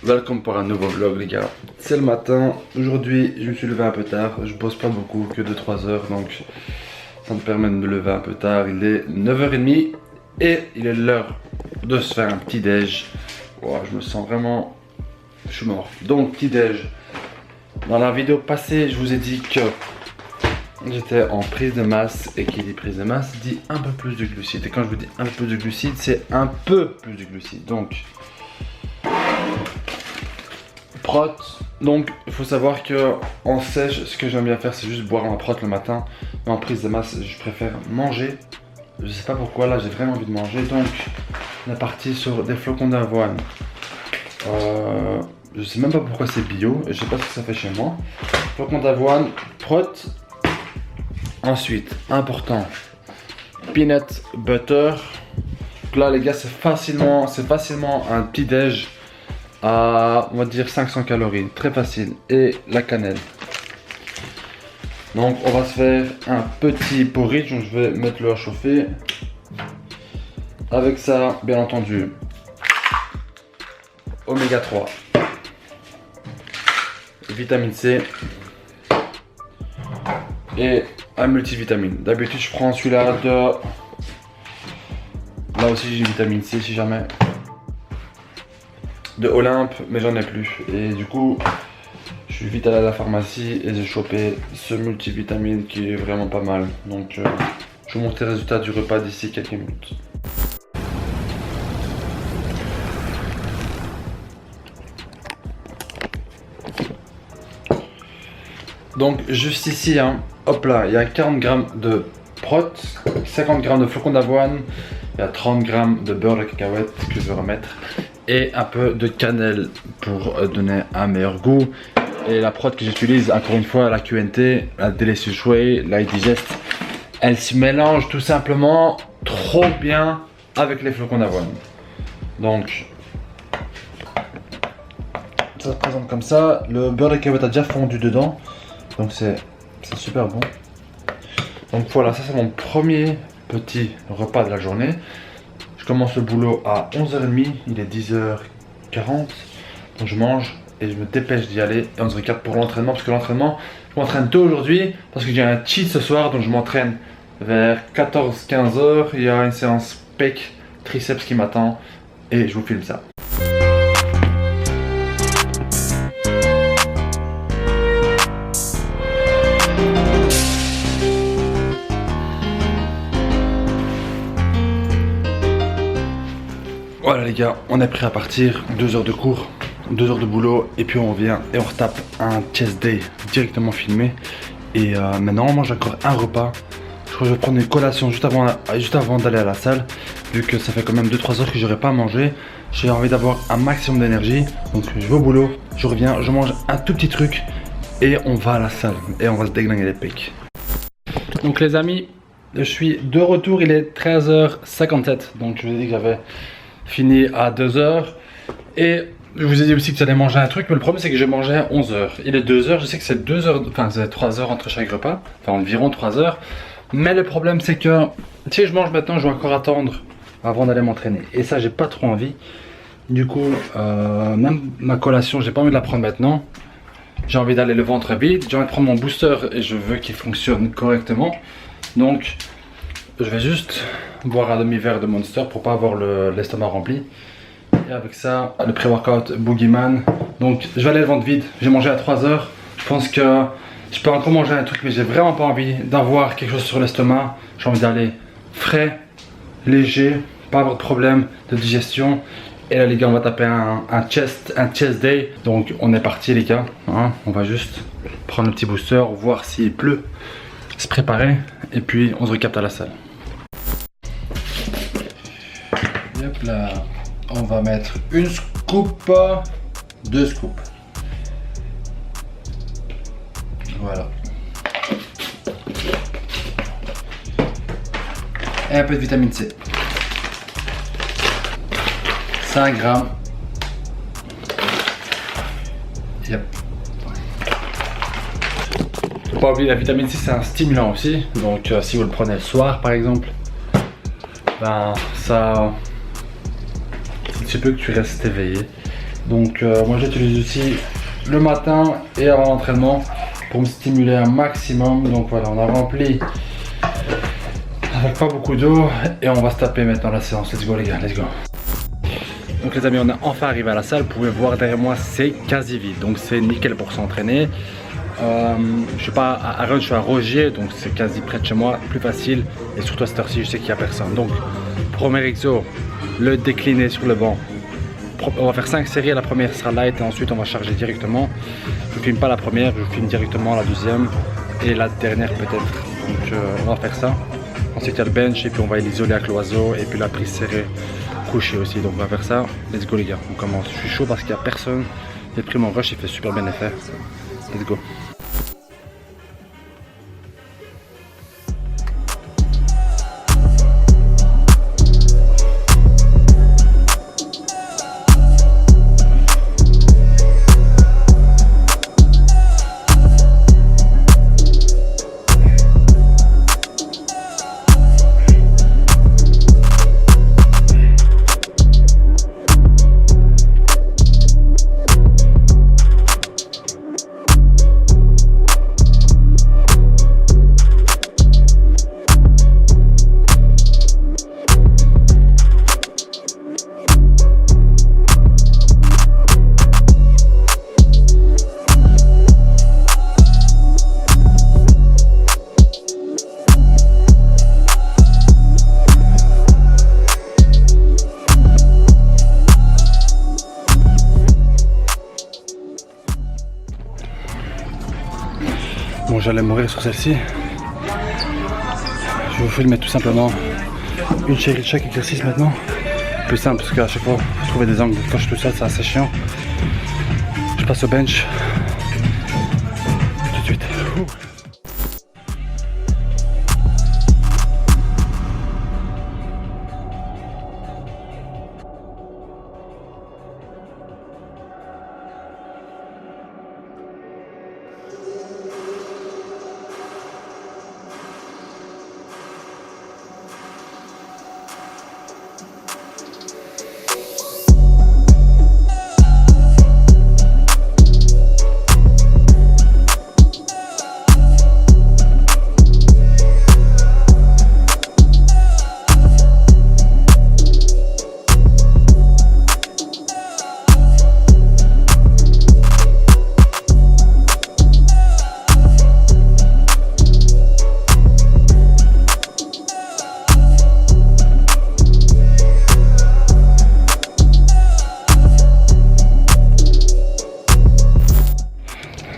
Welcome pour un nouveau vlog les gars. C'est le matin, aujourd'hui je me suis levé un peu tard, je bosse pas beaucoup que 2-3 heures donc ça me permet de me lever un peu tard. Il est 9h30 et il est l'heure de se faire un petit déj. Wow, je me sens vraiment, je suis mort. Donc petit déj. Dans la vidéo passée je vous ai dit que j'étais en prise de masse et qui dit prise de masse dit un peu plus de glucides. Et quand je vous dis un peu plus de glucides, c'est un peu plus de glucides. Donc prot. Donc il faut savoir que en sèche, ce que j'aime bien faire, c'est juste boire ma prot le matin. Mais en prise de masse, je préfère manger. Je sais pas pourquoi, là j'ai vraiment envie de manger. Donc on est parti sur des flocons d'avoine. Je sais même pas pourquoi c'est bio. Je sais pas ce que ça fait chez moi. Flocons d'avoine, prot. Ensuite, important, peanut butter. Donc là les gars, c'est facilement un petit déj à, on va dire, 500 calories, très facile. Et la cannelle. Donc on va se faire un petit porridge, donc je vais mettre l'eau à chauffer. Avec ça, bien entendu, oméga 3, vitamine C et un multivitamine. D'habitude je prends celui-là de... Là aussi j'ai vitamine C si jamais. De Olympe, mais j'en ai plus. Et du coup, je suis vite allé à la pharmacie et j'ai chopé ce multivitamine qui est vraiment pas mal. Donc je vous montre les résultats du repas d'ici quelques minutes. Donc juste ici, hein, hop là, il y a 40 g de prot, 50 g de flocons d'avoine, il y a 30 g de beurre de cacahuète que je vais remettre et un peu de cannelle pour donner un meilleur goût. Et la prot que j'utilise, encore une fois, la QNT, la Delicious Way, la Digest, elle se mélange tout simplement trop bien avec les flocons d'avoine. Donc ça se présente comme ça, le beurre de cacahuète a déjà fondu dedans. Donc c'est super bon. Donc voilà, ça c'est mon premier petit repas de la journée. Je commence le boulot à 11h30, il est 10h40. Donc je mange et je me dépêche d'y aller. Et on se recapte pour l'entraînement, parce que l'entraînement, je m'entraîne tôt aujourd'hui, parce que j'ai un cheat ce soir. Donc je m'entraîne vers 14-15h. Il y a une séance pec, triceps qui m'attend. Et je vous filme ça. Voilà les gars, on est prêt à partir, 2 heures de cours, 2 heures de boulot et puis on revient et on retape un chest day directement filmé. Et maintenant on mange encore un repas. Je crois que je vais prendre une collation juste avant d'aller à la salle, vu que ça fait quand même 2-3 heures que j'aurais pas mangé. J'ai envie d'avoir un maximum d'énergie, donc je vais au boulot, je reviens, je mange un tout petit truc et on va à la salle et on va se déglinguer les pecs. Donc les amis, je suis de retour, il est 13h57, donc je vous ai dit que j'avais fini à 2h et je vous ai dit aussi que j'allais manger un truc, mais le problème c'est que j'ai mangé à 11h. Il est 2h, je sais que c'est 2h, enfin c'est 3h entre chaque repas, enfin environ 3h, mais le problème c'est que si je mange maintenant, je dois encore attendre avant d'aller m'entraîner et ça j'ai pas trop envie. Du coup même ma collation, j'ai pas envie de la prendre maintenant. J'ai envie d'aller le ventre vide, j'ai envie de prendre mon booster et je veux qu'il fonctionne correctement. Donc je vais juste boire un demi-verre de Monster pour pas avoir l'estomac rempli. Et avec ça, le pré-workout Boogeyman. Donc je vais aller le ventre vide. J'ai mangé à 3h. Je pense que je peux encore manger un truc, mais j'ai vraiment pas envie d'avoir quelque chose sur l'estomac. J'ai envie d'aller frais, léger, pas avoir de problème de digestion. Et là les gars, on va taper un chest day. Donc on est parti les gars, hein. On va juste prendre le petit booster, voir s'il pleut, se préparer et puis on se recapte à la salle. Hop là, on va mettre une scoop, 2 scoops. Voilà. Et un peu de vitamine C. 5 grammes. Yep. Faut pas oublier, la vitamine C c'est un stimulant aussi. Donc si vous le prenez le soir par exemple, ben ça... il se peut que tu restes éveillé. Donc moi j'utilise aussi le matin et avant l'entraînement pour me stimuler un maximum. Donc voilà, on a rempli avec pas beaucoup d'eau et on va se taper maintenant la séance. Let's go les gars, let's go. Donc les amis, on est enfin arrivé à la salle. Vous pouvez voir derrière moi, c'est quasi vide, donc c'est nickel pour s'entraîner. Je suis pas à Rennes, je suis à Rogier, donc c'est quasi près de chez moi, plus facile. Et surtout à cette heure-ci, je sais qu'il n'y a personne. Donc premier exo, le décliner sur le banc. On va faire 5 séries, la première sera light et ensuite on va charger directement. Je ne filme pas la première, je filme directement la deuxième et la dernière peut-être. Donc on va faire ça. Ensuite il y a le bench et puis on va l'isoler avec l'oiseau et puis la prise serrée couchée aussi. Donc on va faire ça. Let's go les gars, on commence. Je suis chaud parce qu'il n'y a personne. J'ai pris mon rush, il fait super bien effet. Let's go. Bon, j'allais mourir sur celle-ci. Je vais vous filmer tout simplement une série de chaque exercice maintenant. Plus simple parce qu'à chaque fois, trouver des angles quand je suis tout seul, c'est assez chiant. Je passe au bench. Tout de suite.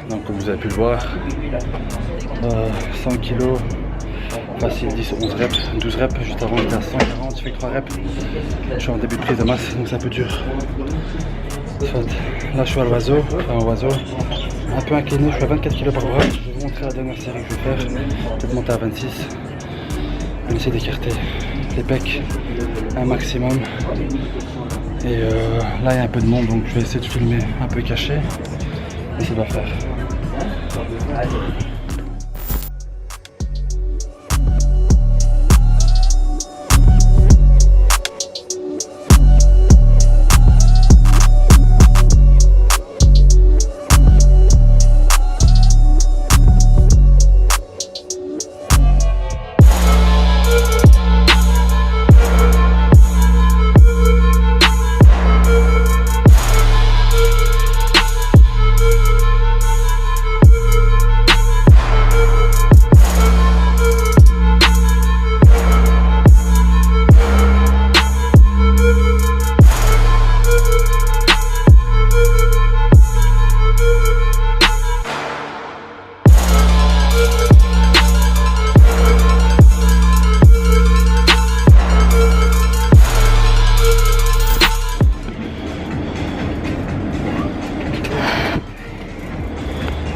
Donc comme vous avez pu le voir, 100 kg, facile 10, 11 reps, 12 reps, juste avant j'étais à 140, je fais 3 reps, je suis en début de prise de masse donc c'est un peu dur. Soit, là je suis à l'oiseau, un peu incliné, je suis à 24 kg par bras, je vais vous montrer la dernière série que je vais faire, peut-être monter à 26, on essaie d'écarter les pecs un maximum. Et là il y a un peu de monde donc je vais essayer de filmer un peu caché, et ça doit faire.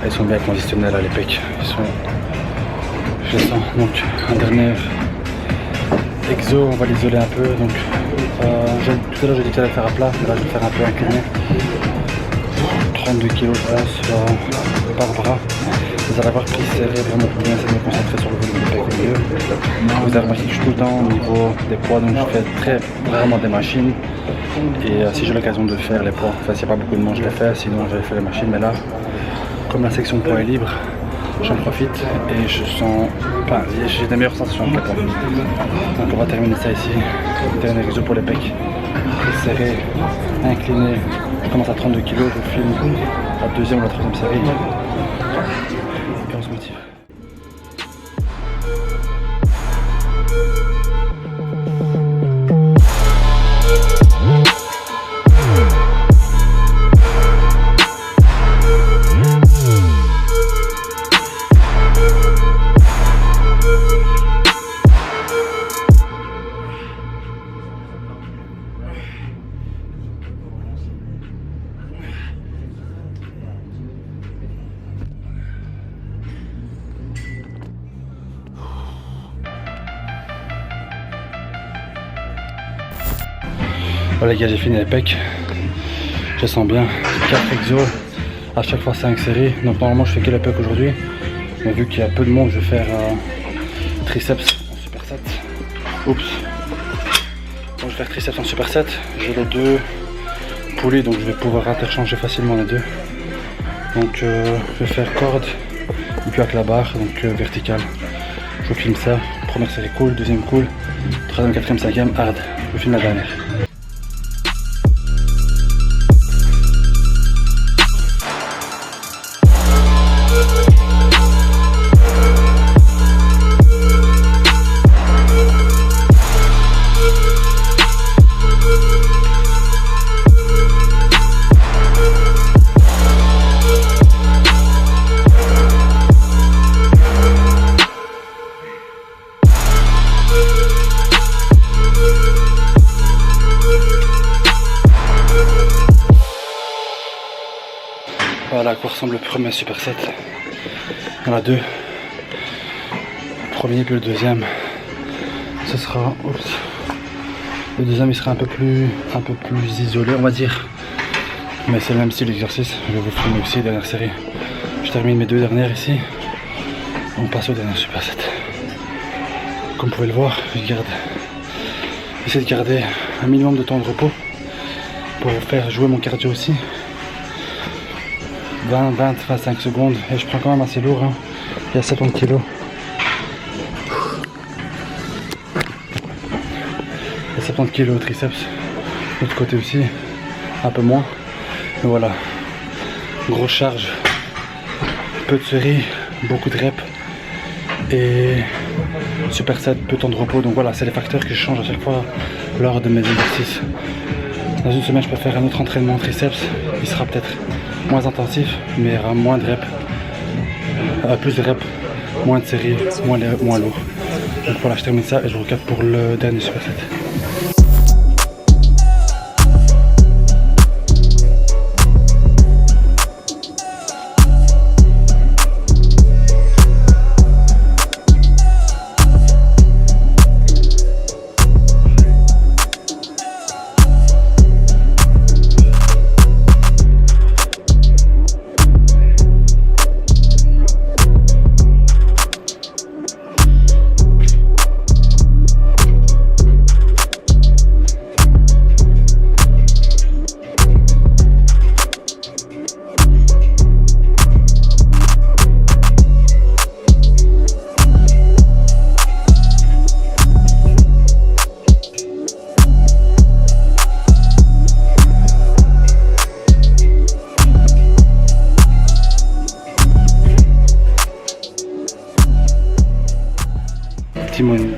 Ils sont bien conditionnés là les pecs, je les sens. Donc un dernier exo, on va l'isoler un peu. Donc tout à l'heure j'ai dit que j'allais faire à plat, mais là je vais faire un peu incliné. 32 kg je pense. par bras. Vous allez avoir pris serré vraiment pour bien essayer de me concentrer sur le volume de pec au milieu. Vous avez remarqué que je suis tout le temps au niveau des poids, donc je fais très rarement des machines. Et si j'ai l'occasion de faire les poids, enfin s'il n'y a pas beaucoup de monde je les fais, sinon j'avais fait les machines. Mais là, comme la section poids est libre, j'en profite et je sens, enfin j'ai des meilleures sensations que les poids. Donc on va terminer ça ici. Dernier exo pour les pecs. Serré, incliné. Je commence à 32 kg, je filme la deuxième ou la troisième série. Et on se motive. Voilà les gars, j'ai fini les pecs. Je sens bien. 4 exos, à chaque fois 5 séries. Donc normalement je fais que les pecs aujourd'hui. Mais vu qu'il y a peu de monde, je vais faire triceps en superset. Oups. Donc je vais faire triceps en superset. J'ai les deux poulies, donc je vais pouvoir interchanger facilement les deux. Donc je vais faire corde et puis avec la barre, donc verticale. Je vous filme ça. Première série cool, deuxième cool, troisième, quatrième, cinquième hard. Je vous filme la dernière. Voilà à quoi ressemble le premier superset. Il y en a deux. Le premier puis le deuxième. Ce sera. Oups. Le deuxième il sera un peu plus isolé on va dire. Mais c'est le même style d'exercice. Je vais vous filmer aussi dernière série. Je termine mes deux dernières ici. On passe au dernier superset. Comme vous pouvez le voir, j'essaie de garder un minimum de temps de repos pour faire jouer mon cardio aussi. 20-25 secondes et je prends quand même assez lourd, hein. Il y a 70 kg. Il y a 70 kg au triceps. De l'autre côté aussi, un peu moins. Mais voilà, grosse charge, peu de séries, beaucoup de reps et superset, peu de temps de repos. Donc voilà, c'est les facteurs que je change à chaque fois lors de mes exercices. Dans une semaine, je peux faire un autre entraînement triceps. Il sera peut-être moins intensif, mais il y aura moins de reps, plus de reps, moins de séries, moins lourd. Donc voilà, je termine ça et je vous recapte pour le dernier superset.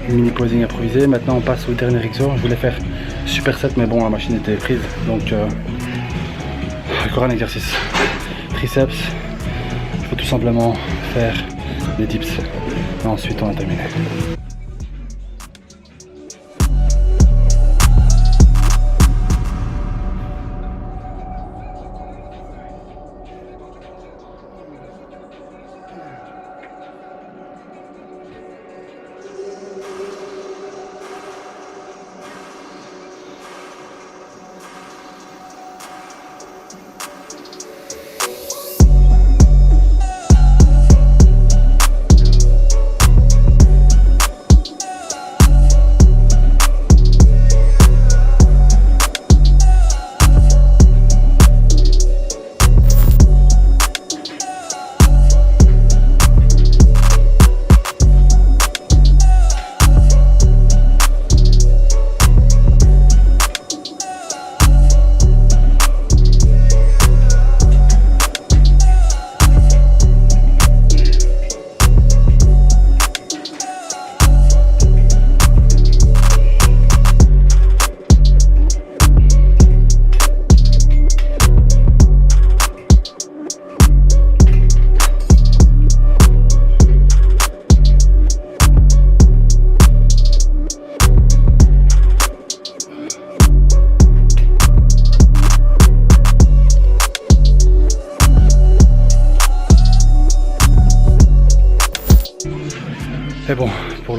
Mini posing improvisé. Maintenant on passe au dernier exo. Je voulais faire superset mais bon la machine était prise donc encore un exercice triceps. Il faut tout simplement faire des dips et ensuite on a terminé.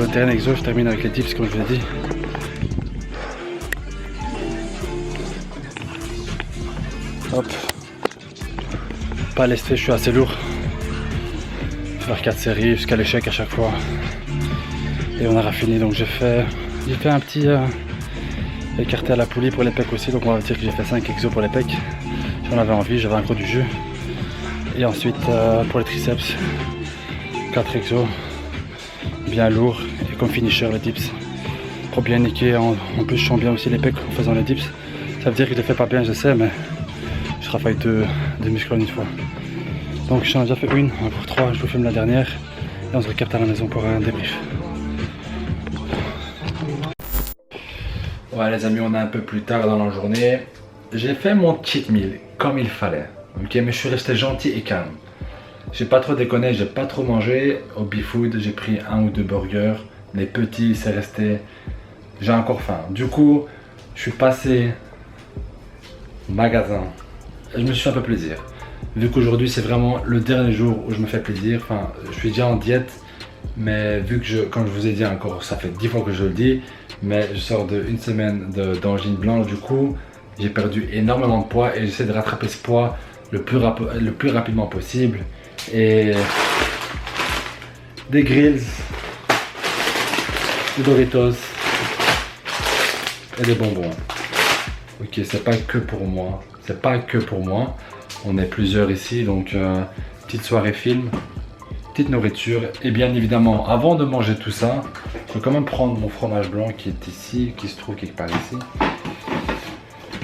le terrain exo, je termine avec les dips comme je vous l'ai dit. Hop. Pas lesté, je suis assez lourd. Faire 4 séries jusqu'à l'échec à chaque fois. Et on aura fini, donc j'ai fait un petit écarté à la poulie pour les pecs aussi, donc on va dire que j'ai fait 5 exos pour les pecs. J'en avais envie, j'avais encore du jus. Et ensuite pour les triceps, 4 exos, bien lourds, et comme finisher les dips. Pour bien niquer, en plus je sens bien aussi les pecs en faisant les dips. Ça veut dire que je les fais pas bien, je sais, mais je travaille deux muscles en une fois. Donc j'en ai déjà fait une, pour 3, je vous filme la dernière, et on se recapte à la maison pour un débrief. Ouais les amis, on est un peu plus tard dans la journée. J'ai fait mon cheat meal comme il fallait, ok, mais je suis resté gentil et calme. J'ai pas trop déconné, j'ai pas trop mangé. Au B-Food, j'ai pris 1 ou 2 burgers. Les petits, c'est resté. J'ai encore faim. Du coup, je suis passé au magasin. Et je me suis fait un peu plaisir. Vu qu'aujourd'hui, c'est vraiment le dernier jour où je me fais plaisir. Enfin, je suis déjà en diète. Mais vu que, comme je vous ai dit encore, ça fait 10 fois que je le dis. Mais je sors d'une semaine d'angine blanche. Du coup, j'ai perdu énormément de poids. Et j'essaie de rattraper ce poids le plus rapidement possible. Et des grills, des Doritos et des bonbons. Ok, c'est pas que pour moi, c'est pas que pour moi. On est plusieurs ici, donc petite soirée film, petite nourriture. Et bien évidemment, avant de manger tout ça, je vais quand même prendre mon fromage blanc qui est ici, qui se trouve quelque part ici.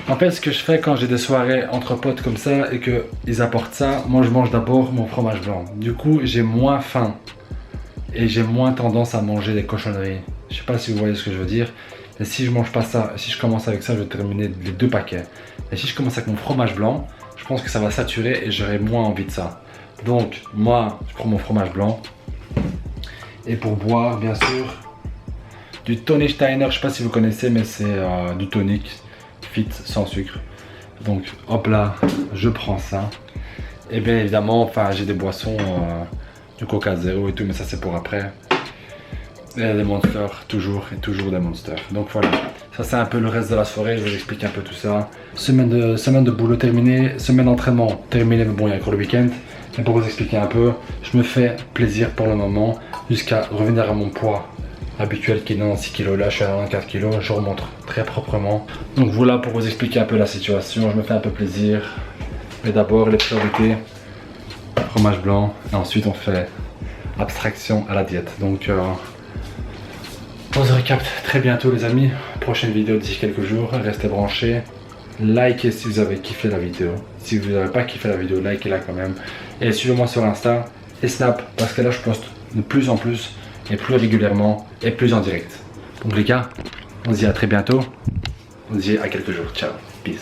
En fait, ce que je fais quand j'ai des soirées entre potes comme ça et qu'ils apportent ça, moi je mange d'abord mon fromage blanc. Du coup, j'ai moins faim et j'ai moins tendance à manger des cochonneries. Je sais pas si vous voyez ce que je veux dire. Et si je mange pas ça, si je commence avec ça, je vais terminer les 2 paquets. Et si je commence avec mon fromage blanc, je pense que ça va saturer et j'aurai moins envie de ça. Donc, moi, je prends mon fromage blanc. Et pour boire, bien sûr, du Tonic Steiner. Je sais pas si vous connaissez, mais c'est du tonic. Fit sans sucre. Donc hop là, je prends ça. Et bien évidemment, enfin j'ai des boissons, du Coca Zéro et tout, mais ça c'est pour après. Et des Monsters, toujours et toujours des Monsters. Donc voilà, ça c'est un peu le reste de la soirée, je vais vous expliquer un peu tout ça. Semaine de boulot terminée, semaine d'entraînement terminée, mais bon il y a encore le week-end. Mais pour vous expliquer un peu, je me fais plaisir pour le moment, jusqu'à revenir à mon poids habituel qui est 96 kg. Là je suis à 94 kg, je remonte très proprement. Donc voilà pour vous expliquer un peu la situation, je me fais un peu plaisir. Mais d'abord les priorités, fromage blanc, et ensuite on fait abstraction à la diète. Donc on se recapte très bientôt les amis, prochaine vidéo d'ici quelques jours, restez branchés. Likez si vous avez kiffé la vidéo, si vous n'avez pas kiffé la vidéo, likez-la quand même. Et suivez-moi sur Insta et Snap, parce que là je poste de plus en plus et plus régulièrement et plus en direct. Donc les gars, on se dit à très bientôt, on se dit à quelques jours, ciao, peace.